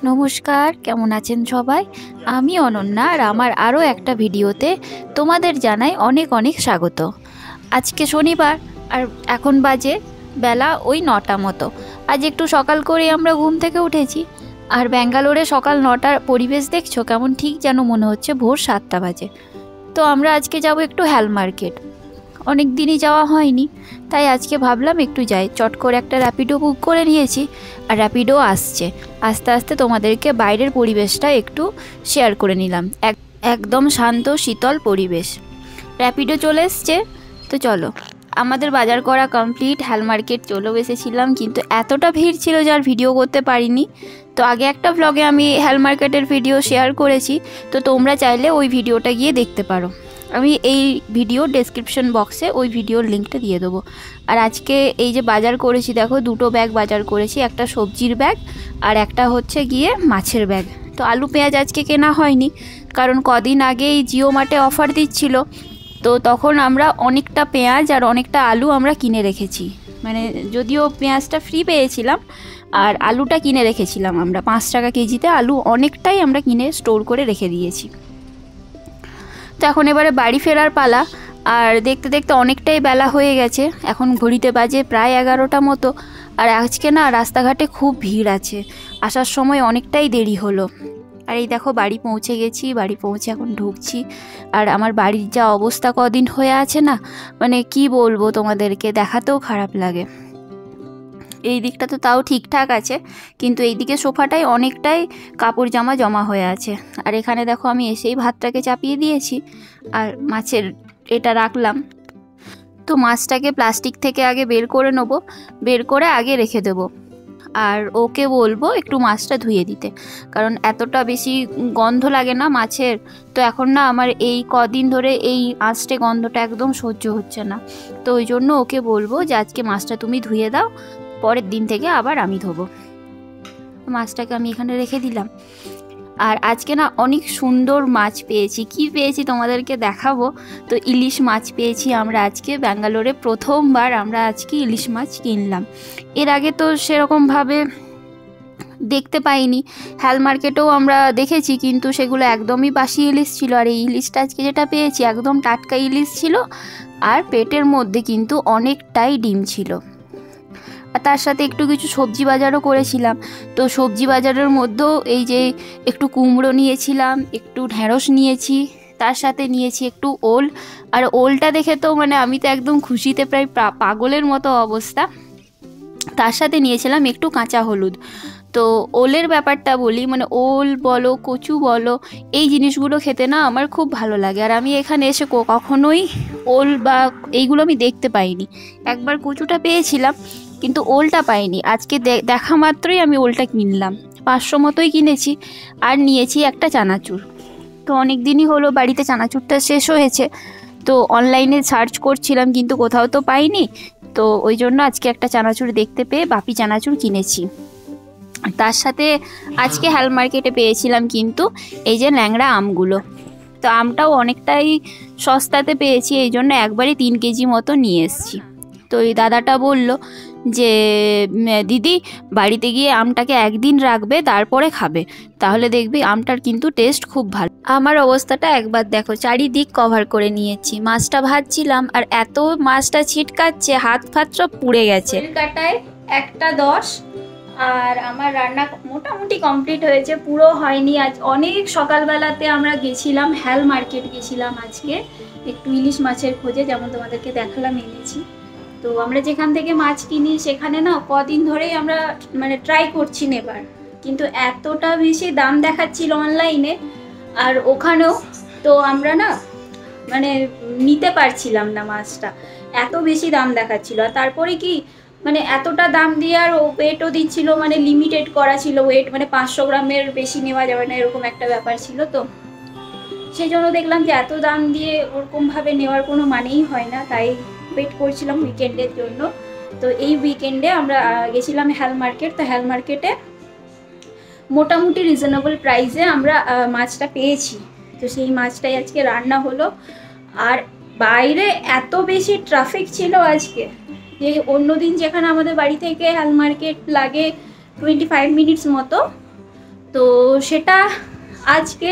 নমস্কার, কেমন আছেন সবাই? আমি অনন্যা আর আমার আরও একটা ভিডিওতে তোমাদের জানাই অনেক অনেক স্বাগত। আজকে শনিবার আর এখন বাজে বেলা ওই 9টা মতো। আজ একটু সকাল করে আমরা ঘুম থেকে উঠেছি। আর ব্যাঙ্গালোরে সকাল 9টার পরিবেশ দেখছো কেমন, ঠিক যেন মনে হচ্ছে ভোর 7টা বাজে। তো আমরা আজকে যাব একটু হ্যাল মার্কেট, অনেক দিনই যাওয়া হয়নি, তাই আজকে ভাবলাম একটু যাই। চট করে একটা র্যাপিডো বুক করে নিয়েছি আর র্যাপিডো আসছে। আস্তে আস্তে তোমাদেরকে বাইরের পরিবেশটা একটু শেয়ার করে নিলাম। একদম শান্ত শীতল পরিবেশ। র্যাপিডো চলে এসছে, তো চলো। আমাদের বাজার করা কমপ্লিট, হ্যাল মার্কেট চলেও এসেছিলাম, কিন্তু এতটা ভিড় ছিল যার ভিডিও করতে পারিনি। তো আগে একটা ভ্লগে আমি হ্যাল মার্কেটের ভিডিও শেয়ার করেছি, তো তোমরা চাইলে ওই ভিডিওটা গিয়ে দেখতে পারো। আমি এই ভিডিও ডেসক্রিপশন বক্সে ওই ভিডিওর লিঙ্কটা দিয়ে দেবো। আর আজকে এই যে বাজার করেছি, দেখো দুটো ব্যাগ বাজার করেছি, একটা সবজির ব্যাগ আর একটা হচ্ছে গিয়ে মাছের ব্যাগ। তো আলু পেঁয়াজ আজকে কেনা হয়নি, কারণ কদিন আগে এই জিও মার্টে অফার দিচ্ছিল, তো তখন আমরা অনেকটা পেঁয়াজ আর অনেকটা আলু আমরা কিনে রেখেছি। মানে যদিও পেঁয়াজটা ফ্রি পেয়েছিলাম আর আলুটা কিনে রেখেছিলাম আমরা 5 টাকা কেজিতে। আলু অনেকটাই আমরা কিনে স্টোর করে রেখে দিয়েছি। তো এখন এবারে বাড়ি ফেরার পালা। আর দেখতে দেখতে অনেকটাই বেলা হয়ে গেছে, এখন ঘড়িতে বাজে প্রায় 11টা মতো। আর আজকে না রাস্তাঘাটে খুব ভিড় আছে, আসার সময় অনেকটাই দেরি হলো। আর এই দেখো বাড়ি পৌঁছে গেছি, বাড়ি পৌঁছে এখন ঢুকছি। আর আমার বাড়ির যা অবস্থা কদিন হয়ে আছে না, মানে কি বলবো তোমাদেরকে, দেখাতেও খারাপ লাগে। এই দিকটা তো তাও ঠিকঠাক আছে, কিন্তু এই দিকে সোফাটাই অনেকটাই কাপড় জামা জমা হয়ে আছে। আর এখানে দেখো আমি এসেই ভাতটাকে চাপিয়ে দিয়েছি আর মাছের এটা রাখলাম। তো মাছটাকে প্লাস্টিক থেকে আগে বের করে নেবো, বের করে আগে রেখে দেবো। আর ওকে বলবো একটু মাছটা ধুয়ে দিতে, কারণ এতটা বেশি গন্ধ লাগে না মাছের। তো এখন না আমার এই কদিন ধরে এই আঁচটে গন্ধটা একদম সহ্য হচ্ছে না। তো ওই জন্য ওকে বলবো যে আজকে মাছটা তুমি ধুয়ে দাও, পরের দিন থেকে আবার আমি ধোবো। মাছটাকে আমি এখানে রেখে দিলাম। আর আজকে না অনেক সুন্দর মাছ পেয়েছি। কি পেয়েছি তোমাদেরকে দেখাবো। তো ইলিশ মাছ পেয়েছি আমরা আজকে। ব্যাঙ্গালোরে প্রথমবার আমরা আজকে ইলিশ মাছ কিনলাম। এর আগে তো সেরকমভাবে দেখতে পাইনি। হ্যাল মার্কেটেও আমরা দেখেছি, কিন্তু সেগুলো একদমই বাসি ইলিশ ছিল। আর এই ইলিশটা আজকে যেটা পেয়েছি একদম টাটকা ইলিশ ছিল, আর পেটের মধ্যে কিন্তু অনেকটাই ডিম ছিল। আর তার সাথে একটু কিছু সবজি বাজারও করেছিলাম। তো সবজি বাজারের মধ্যেও এই যে একটু কুমড়ো নিয়েছিলাম, একটু ঢ্যাঁড়স নিয়েছি, তার সাথে নিয়েছি একটু ওল। আর ওলটা দেখে তো মানে আমি তো একদম খুশিতে প্রায় পাগলের মতো অবস্থা। তার সাথে নিয়েছিলাম একটু কাঁচা হলুদ। তো ওলের ব্যাপারটা বলি, মানে ওল বলো কচু বলো, এই জিনিসগুলো খেতে না আমার খুব ভালো লাগে। আর আমি এখানে এসে কখনোই ওল বা এইগুলো আমি দেখতে পাইনি। একবার কচুটা পেয়েছিলাম, কিন্তু ওলটা পাইনি। আজকে দেখা মাত্রই আমি ওলটা কিনলাম, 500 মতোই কিনেছি। আর নিয়েছি একটা চানাচুর। তো অনেক দিনই হলো বাড়িতে চানাচুরটা শেষ হয়েছে, তো অনলাইনে সার্চ করছিলাম কিন্তু কোথাও তো পাইনি। তো ওই জন্য আজকে একটা চানাচুর দেখতে পেয়ে বাপি চানাচুর কিনেছি। তার সাথে আজকে হ্যাল মার্কেটে পেয়েছিলাম কিন্তু এই যে ল্যাংড়া আমগুলো। তো আমটাও অনেকটাই সস্তাতে পেয়েছি, এই জন্য একবারে 3 কেজি মতো নিয়ে এসেছি। তো এই দাদাটা বলল যে দিদি বাড়িতে গিয়ে আমটাকে একদিন রাখবে, তারপরে খাবে, তাহলে দেখবি আমটার কিন্তু টেস্ট খুব ভালো। আমার অবস্থাটা একবার দেখো, চারিদিক কভার করে নিয়েছি। মাছটা ভাজছিলাম আর এত মাছটা ছিটকাচ্ছে, হাত ফাত সব পুড়ে গেছে। কাটায় 1:10 আর আমার রান্না মোটামুটি কমপ্লিট হয়েছে, পুরো হয়নি। আজ অনেক সকালবেলাতে আমরা গেছিলাম, হ্যাল মার্কেট গেছিলাম আজকে একটু ইলিশ মাছের খোঁজে, যেমন তোমাদেরকে দেখালাম এনেছি। তো আমরা যেখান থেকে মাছ কিনি সেখানে না কদিন ধরেই আমরা মানে ট্রাই করছি নেবার, কিন্তু এতটা বেশি দাম দেখাচ্ছিল অনলাইনে আর ওখানেও। তো আমরা না মানে নিতে পারছিলাম না মাছটা, এত বেশি দাম দেখাচ্ছিল। আর তারপরে কি মানে এতটা দাম দিয়ে আর ওয়েটও দিচ্ছিল, মানে লিমিটেড করা ছিল ওয়েট, মানে 500 গ্রামের বেশি নেওয়া যাবে না, এরকম একটা ব্যাপার ছিল। তো সেই জন্য দেখলাম যে এত দাম দিয়ে ওরকমভাবে নেওয়ার কোনো মানেই হয় না, তাই ওয়েট করছিলাম উইকেন্ডের জন্য। তো এই উইকেন্ডে আমরা গেছিলাম হ্যাল মার্কেট। তো হ্যাল মার্কেটে মোটামুটি রিজনেবল প্রাইসে আমরা মাছটা পেয়েছি। তো সেই মাছটাই আজকে রান্না হলো। আর বাইরে এত বেশি ট্রাফিক ছিল আজকে যে অন্যদিন যেখানে আমাদের বাড়ি থেকে হ্যাল মার্কেট লাগে 25 মিনিটস মতো, তো সেটা আজকে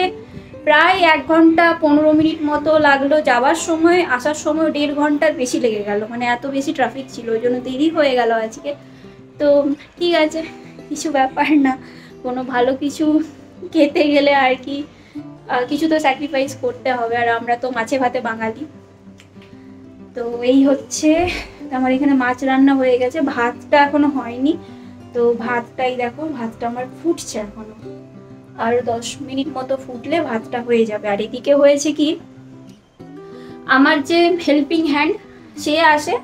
প্রায় 1 ঘন্টা 15 মিনিট মতো লাগলো যাওয়ার সময়, আসার সময় 1.5 ঘন্টার বেশি লেগে গেল। মানে এত বেশি ট্রাফিক ছিল, ওই জন্য দেরি হয়ে গেল আজকে। তো ঠিক আছে, কিছু ব্যাপার না, কোনো ভালো কিছু খেতে গেলে আর কি কিছু তো স্যাক্রিফাইস করতে হবে, আর আমরা তো মাছে ভাতে বাঙালি। তো এই হচ্ছে আমার এখানে মাছ রান্না হয়ে গেছে, ভাতটা এখনো হয়নি। তো ভাতটাই দেখো, ভাতটা আমার ফুটছে এখনো, আর 10 মিনিট মতো ফুটলে ভাতটা হয়ে যাবে। আর এদিকে হয়েছে কি, আমার যে হেল্পিং হ্যান্ড সে আসে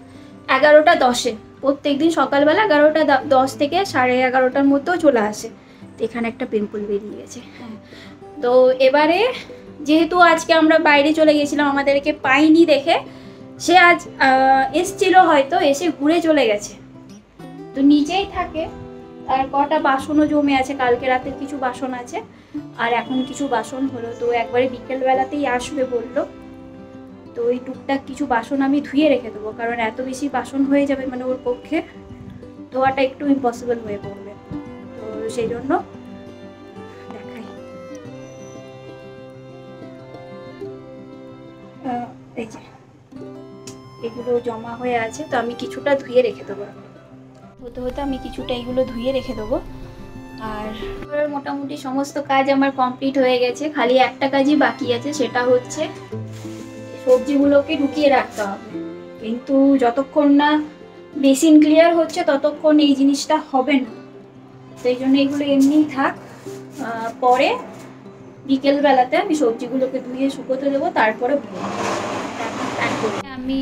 11টা 10-এ, প্রত্যেকদিন সকালবেলা 11টা 10 থেকে 11:30টার মধ্যেও চলে আসে। তো এখানে একটা পিম্পল বেরিয়ে গেছে। হ্যাঁ, তো এবারে যেহেতু আজকে আমরা বাইরে চলে গেছিলাম, আমাদেরকে পাইনি দেখে সে আজ এসছিল, হয়তো এসে ঘুরে চলে গেছে। তো নিচেই থাকে, আর কটা বাসনও জমে আছে, কালকে রাতের কিছু বাসন আছে, আর এখন কিছু বাসন হলো। তো একবারে বিকেলবেলাতেই আসবে বললো। তো ওই টুকটাক কিছু বাসন আমি ধুয়ে রেখে দেবো, কারণ এত বেশি বাসন হয়ে যাবে মানে ওর পক্ষে ধোয়াটা একটু ইম্পসিবল হয়ে পড়বে। তো সেই জন্য দেখাই, এই যে এগুলো জমা হয়ে আছে, তো আমি কিছুটা ধুয়ে রেখে দেবো। হতে হতে আমি কিছুটা এগুলো ধুয়ে রেখে দেবো। আর মোটামুটি সমস্ত কাজ আমার কমপ্লিট হয়ে গেছে, খালি একটা কাজই বাকি আছে, সেটা হচ্ছে সবজিগুলোকে ঢুকিয়ে রাখতে হবে। কিন্তু যতক্ষণ না বেসিন ক্লিয়ার হচ্ছে ততক্ষণ এই জিনিসটা হবে না। সেই জন্য এগুলো এমনিই থাক, পরে বিকেলবেলাতে আমি সবজিগুলোকে ধুয়ে শুকোতে দেবো, তারপরে আমি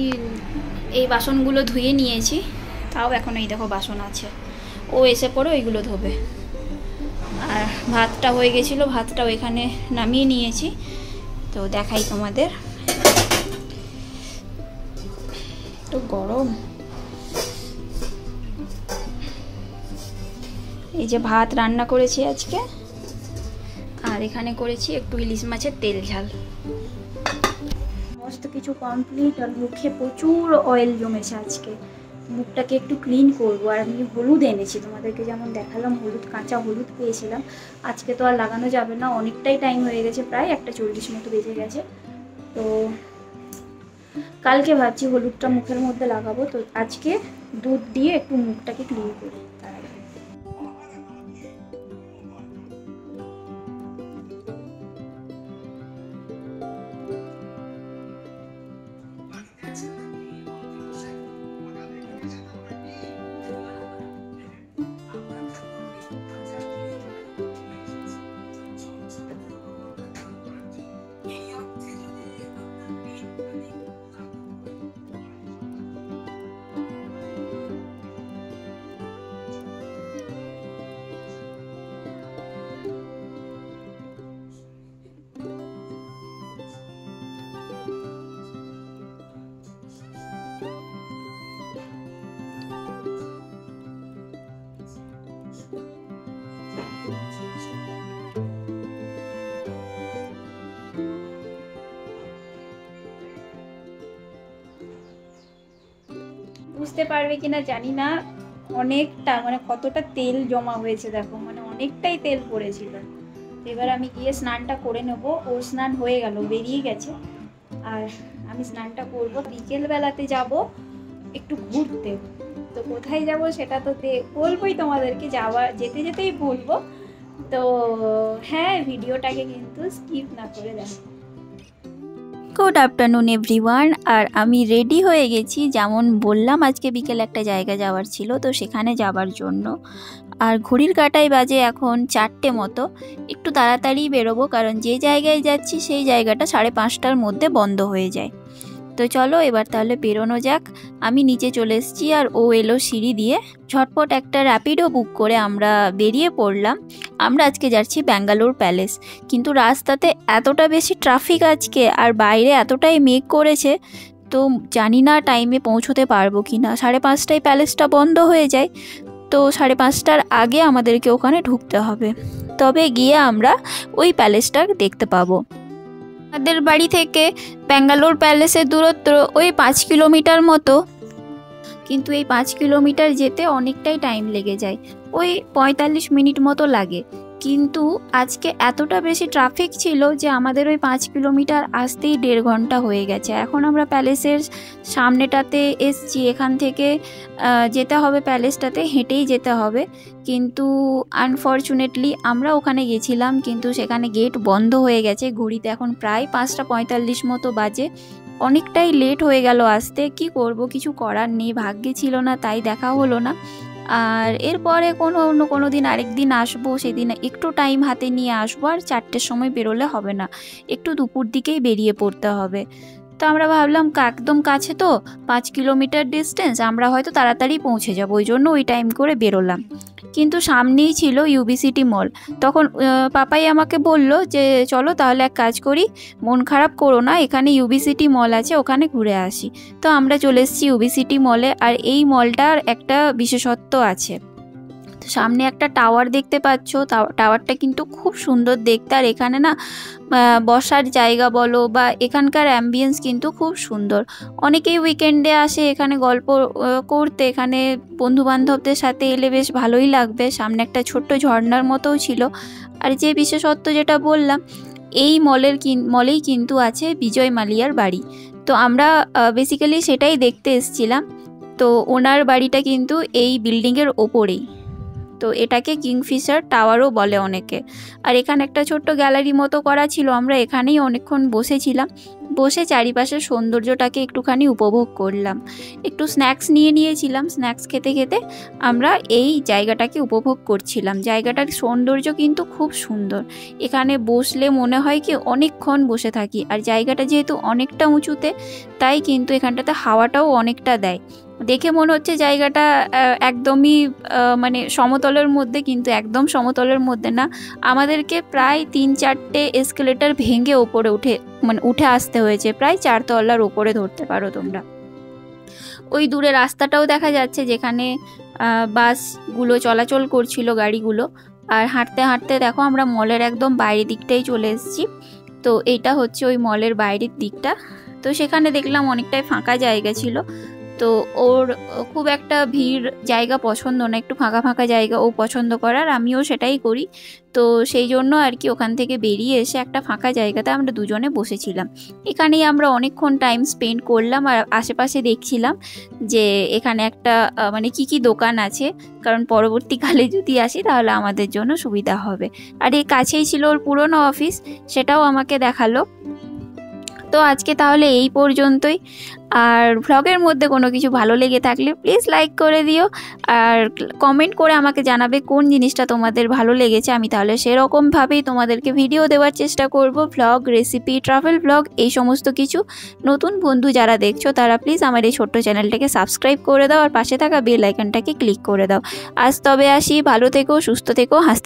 এই বাসনগুলো ধুয়ে নিয়েছি, তাও এখন এই দেখো বাসন আছে, ও এসে পরে ওইগুলো ধোবে। আর ভাতটা হয়ে গেছিলো, ভাতটাও এখানে নামিয়ে নিয়েছি। তো দেখাই তোমাদের, তো গরম। এই যে ভাত রান্না করেছি আজকে, আর এখানে করেছি একটু ইলিশ মাছের তেল ঝাল। সমস্ত কিছু কমপ্লিট, আর মুখে প্রচুর অয়েল জমেছে আজকে, মুখটাকে একটু ক্লিন করব। আর আমি হলুদ এনেছি, তোমাদেরকে যেমন দেখালাম হলুদ, কাঁচা হলুদ পেয়েছিলাম। আজকে তো আর লাগানো যাবে না, অনেকটাই টাইম হয়ে গেছে, প্রায় 1:40 মতো বেজে গেছে। তো কালকে ভাবছি হলুদটা মুখের মধ্যে লাগাবো। তো আজকে দুধ দিয়ে একটু মুখটাকে ক্লিন করি। বুঝতে পারবে কিনা জানি না, অনেকটা মানে কতটা তেল জমা হয়েছে দেখো, মানে অনেকটাই তেল পড়েছিল। এবার আমি গিয়ে স্নানটা করে নেব। ওর স্নান হয়ে গেল, বেরিয়ে গেছে, আর আমি স্নানটা করব। বিকেলবেলাতে যাব একটু ঘুরতে। তো কোথায় যাব সেটা তো বলবোই তোমাদেরকে, যেতে যেতেই বলবো। তো হ্যাঁ, ভিডিওটাকে কিন্তু স্কিপ না করে দেখো। Good afternoon everyone. আর আমি রেডি হয়ে গেছি, যেমন বললাম আজকে বিকেল একটা জায়গা যাওয়ার ছিল, তো সেখানে যাবার জন্য। আর ঘড়ির কাঁটায় বাজে এখন 4টে মতো। একটু তাড়াতাড়ি বেরোবো, কারণ যে জায়গায় যাচ্ছি সেই জায়গাটা 5:30টার মধ্যে বন্ধ হয়ে যায়। তো চলো এবার তাহলে বেরোনো যাক। আমি নিচে চলে এসেছি আর ও এলো সিঁড়ি দিয়ে। ঝটপট একটা র্যাপিডো বুক করে আমরা বেরিয়ে পড়লাম। আমরা আজকে যাচ্ছি ব্যাঙ্গালোর প্যালেস, কিন্তু রাস্তাতে এতটা বেশি ট্রাফিক আজকে, আর বাইরে এতটাই মেঘ করেছে, তো জানি না টাইমে পৌঁছতে পারবো কি না। 5:30টায় প্যালেসটা বন্ধ হয়ে যায়, তো 5:30টার আগে আমাদেরকে ওখানে ঢুকতে হবে, তবে গিয়ে আমরা ওই প্যালেসটা দেখতে পাবো। আমাদের বাড়ি থেকে ব্যাঙ্গালোর প্যালেসের দূরত্ব ওই 5 কিলোমিটার মতো, কিন্তু এই 5 কিলোমিটার যেতে অনেকটাই টাইম লেগে যায়, ওই 45 মিনিট মতো লাগে। কিন্তু আজকে এতটা বেশি ট্রাফিক ছিল যে আমাদের ওই 5 কিলোমিটার আসতেই 1.5 ঘন্টা হয়ে গেছে। এখন আমরা প্যালেসের সামনেটাতে এসছি, এখান থেকে যেতে হবে প্যালেসটাতে, হেঁটেই যেতে হবে। কিন্তু আনফর্চুনেটলি আমরা ওখানে গেছিলাম, কিন্তু সেখানে গেট বন্ধ হয়ে গেছে। ঘড়িতে এখন প্রায় 5:45 মতো বাজে, অনেকটাই লেট হয়ে গেল আসতে। কি করব, কিছু করার নেই, ভাগ্যে ছিল না তাই দেখা হলো না। আর এরপরে অন্য কোনো দিন আরেক দিন আসবো, সেদিন একটু টাইম হাতে নিয়ে আসবো। আর 4টের সময় বেরোলে হবে না, একটু দুপুর দিকেই বেরিয়ে পড়তে হবে। তো আমরা ভাবলাম একদম কাছে তো, 5 কিলোমিটার ডিস্টেন্স, আমরা হয়তো তাড়াতাড়ি পৌঁছে যাবো, ওই জন্য ওই টাইম করে বেরোলাম। কিন্তু সামনেই ছিল ইউবি সিটি মল। তখন পাপাই আমাকে বলল যে চলো তাহলে এক কাজ করি, মন খারাপ করো না, এখানে ইউবি সিটি মল আছে, ওখানে ঘুরে আসি। তো আমরা চলে এসেছি ইউবি সিটি মলে। আর এই মলটার একটা বিশেষত্ব আছে, সামনে একটা টাওয়ার দেখতে পাচ্ছ, টাওয়ারটা কিন্তু খুব সুন্দর দেখতে। আর এখানে না বসার জায়গা বলো বা এখানকার অ্যাম্বিয়েন্স কিন্তু খুব সুন্দর। অনেকেই উইকেন্ডে আসে এখানে গল্প করতে, এখানে বন্ধুবান্ধবদের সাথে এলে বেশ ভালোই লাগবে। সামনে একটা ছোট্ট ঝর্ণার মতোও ছিল। আর যে বিশেষত্ব যেটা বললাম, এই মলেই কিন্তু আছে বিজয় মালিয়ার বাড়ি। তো আমরা বেসিক্যালি সেটাই দেখতে এসেছিলাম। তো ওনার বাড়িটা কিন্তু এই বিল্ডিংয়ের ওপরেই, তো এটাকে কিংফিশার টাওয়ারও বলে অনেকে। আর এখানে একটা ছোট্ট গ্যালারি মতো করা ছিল, আমরা এখানেই অনেকক্ষণ বসেছিলাম। বসে চারিপাশের সৌন্দর্যটাকে একটুখানি উপভোগ করলাম, একটু স্ন্যাক্স নিয়েছিলাম। স্ন্যাক্স খেতে খেতে আমরা এই জায়গাটাকে উপভোগ করছিলাম। জায়গাটার সৌন্দর্য কিন্তু খুব সুন্দর, এখানে বসলে মনে হয় কি অনেকক্ষণ বসে থাকি। আর জায়গাটা যেহেতু অনেকটা উঁচুতে, তাই কিন্তু এখানটাতে হাওয়াটাও অনেকটা দেয়। দেখে মনে হচ্ছে জায়গাটা একদমই মানে সমতলের মধ্যে, কিন্তু একদম সমতলের মধ্যে না, আমাদেরকে প্রায় 3-4টে এসকেলেটর ভেঙে ওপরে উঠে আসতে হয়েছে। প্রায় 4 তলার ওপরে ধরতে পারো তোমরা। ওই দূরে রাস্তাটাও দেখা যাচ্ছে যেখানে বাসগুলো চলাচল করছিল, গাড়িগুলো। আর হাঁটতে হাঁটতে দেখো আমরা মলের একদম বাইরের দিকটাই চলে এসেছি। তো এইটা হচ্ছে ওই মলের বাইরের দিকটা। তো সেখানে দেখলাম অনেকটাই ফাঁকা জায়গা ছিল। তো ওর খুব একটা ভিড় জায়গা পছন্দ না, একটু ফাঁকা ফাঁকা জায়গা ও পছন্দ করার, আমিও সেটাই করি। তো সেই জন্য আর কি ওখান থেকে বেরিয়ে এসে একটা ফাঁকা জায়গাতে আমরা দুজনে বসেছিলাম। এখানেই আমরা অনেকক্ষণ টাইম স্পেন্ড করলাম। আর আশেপাশে দেখছিলাম যে এখানে একটা মানে কি দোকান আছে, কারণ পরবর্তীকালে যদি আসি তাহলে আমাদের জন্য সুবিধা হবে। আর এর কাছেই ছিল ওর পুরনো অফিস, সেটাও আমাকে দেখালো। তো আজকে তাহলে এই পর্যন্তই। আর ভ্লগের মধ্যে কোনো কিছু ভালো লেগে থাকলে প্লিজ লাইক করে দিও, আর কমেন্ট করে আমাকে জানাবে কোন জিনিসটা তোমাদের ভালো লেগেছে। আমি তাহলে সেরকমভাবেই তোমাদেরকে ভিডিও দেওয়ার চেষ্টা করব, ভ্লগ, রেসিপি, ট্রাভেল ভ্লগ, এই সমস্ত কিছু। নতুন বন্ধু যারা দেখছো তারা প্লিজ আমার এই ছোট্ট চ্যানেলটাকে সাবস্ক্রাইব করে দাও, আর পাশে থাকা বেল আইকনটাকে ক্লিক করে দাও। আজ তবে আসি, ভালো থেকো, সুস্থ থেকো, হাসতে